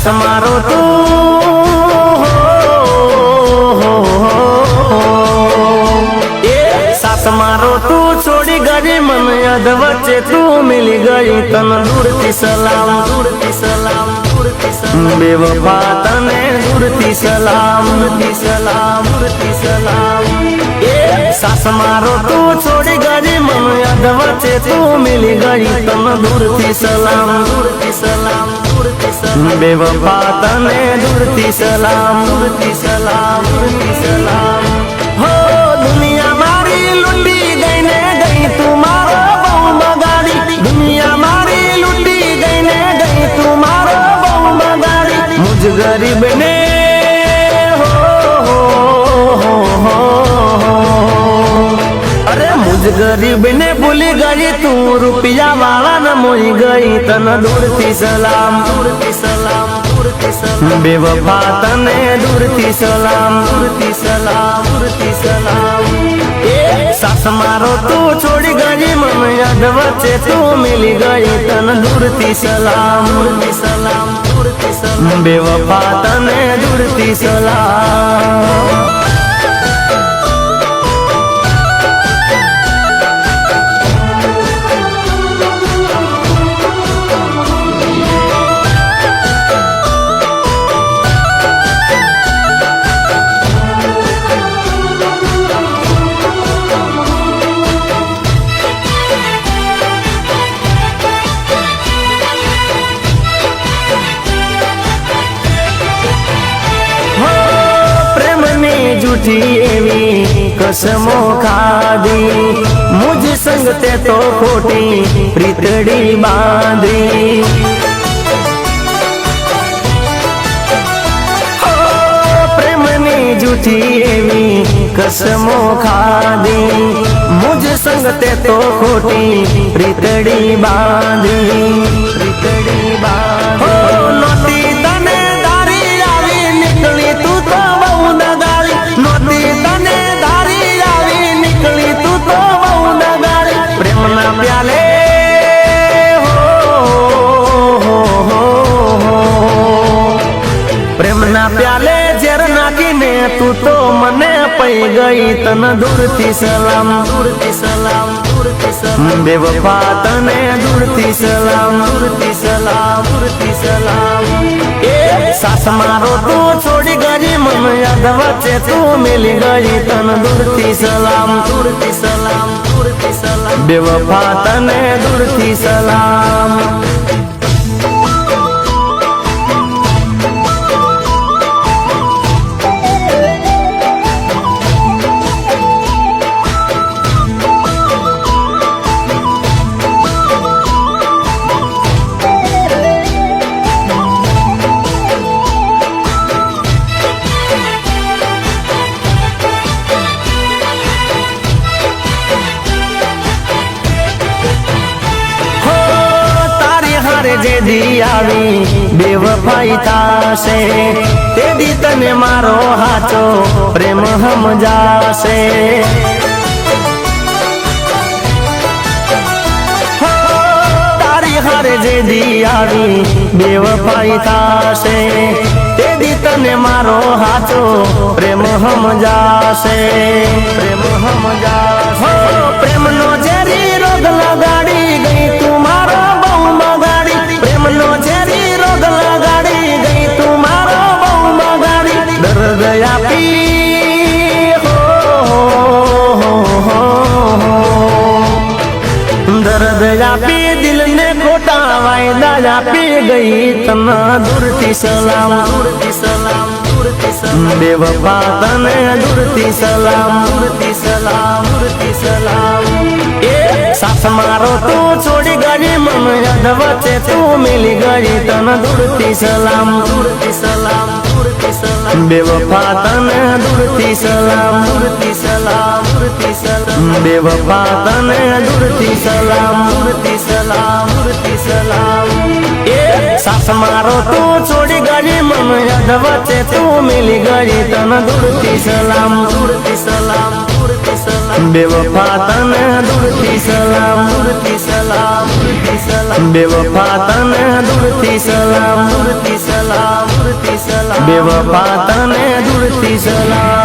सास मारो तू सास मारो तू छोड़ी गई मन अध वच्चे तू मिली गई तन दूरती सलाम दूरती सलाम दूरती सलाम बेवफा तने दूरती सलाम दूरती सलाम दूरती सलाम सास मारो तू छोड़ी गई मन अध वच्चे तू मिली गई तन दूरती सलाम दूरती सलाम दूरती सलाम बेवफा तने दूरती सलाम दूरती सलाम दूरती सलाम हो दुनिया मारी लुटी गई ने गई तुम्हारा बहु बगाड़ी दुनिया मारी लुटी गई ने गई तुम्हारा बहु बगाड़ी मुझ गरीब ने अरे मुझ गरीब ने भूली गई तू रुपया वाला न मोई गई तन दूरती सलाम दूरती सलाम दूरती सलाम बेवफा तने दूरती सलाम दूरती सलाम दूरती सलाम सास मारो तू छोड़ी गई मन याद बच्चे तू मिली गई तन दूरती सलाम दूरती सलाम दूरती सलाम बेवफा तने दूरती सलाम झूठी एवी कसमो खादी मुझ संग ते तो खोटी प्रीतड़ी बांधी प्रेम ने झूठी एवी कसमो खादी मुझ संग ते तो खोटी प्रीतड़ी बांधी प्रीतड़ी बांधी नोती तने दारी आवी निकली तू तो बहु नगारी नोती तने धारी आवी निकली तू तो बहु नगारी प्रेम ना प्याले प्रेम ना प्याले जर नाखीने तू तो मने पई गई तन दूरती सलाम दूरती सलाम दूरती सलाम बेवफा तने दूरती सलाम दूरती सलाम दूरती सलाम सास मारो तू छोड़ी गई मन याद बच्चे तू मिली गई तन दूरती सलाम दूरती सलाम दूरती सलाम बेवफा तने दूरती सलाम जे दी आवी बेवफाई तासे ते दी तने मारो हाचो प्रेम हम जासे तारी हार जे दी आवी बेवफाई तासे ते दी तने मारो हाचो प्रेम हम जासे प्रेम हम जासे प्रेम नो जेरी रोग लगाड़ी गई तुम्हारो बहु बगाड़ी प्रेम नो जेरी रोग लगाड़ी गई तुम्हारो बहु बगाड़ी दर्द आपी दर्द आपी दिल ने खोटा वायदा आपी गई तना दूरती सलाम दूरती सलाम दूरती सलाम बेवफा तने दूरती सलाम दूरती सलाम दूरती सलाम सास मारो तू छोड़ी गई मन याद बच्चे तू मिली गई तन दूरती सलाम दूरती सलाम दूरती सलाम बेवफा तने दूरती सलाम दूरती सलाम दूरती सलाम बेवफा तने दूरती सलाम दूरती सलाम दूरती सलाम सास मारो तू छोड़ी गई मन याद बच्चे तू मिली गई तन दूरती सलाम दूरती सलाम दूरती सलाम બેવફા તને દૂરથી સલામ, દૂરથી સલામ, દૂરથી સલામ, બેવફા તને દૂરથી સલામ, દૂરથી સલામ, દૂરથી સલામ, બેવફા તને દૂરથી સલામ.